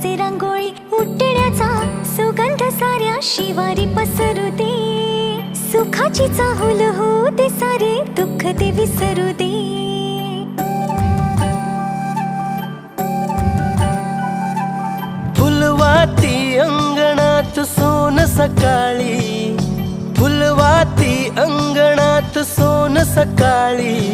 सजे रांगोळी उठण्याचा सुगंध साऱ्या शिवारी पसरू दे. सुखाची चाहुल होऊ दे सारे दुःख ते विसरू दे. फुलवाती अंगणात सोन सकाळी, फुलवाती अंगणात सोन सकाळी.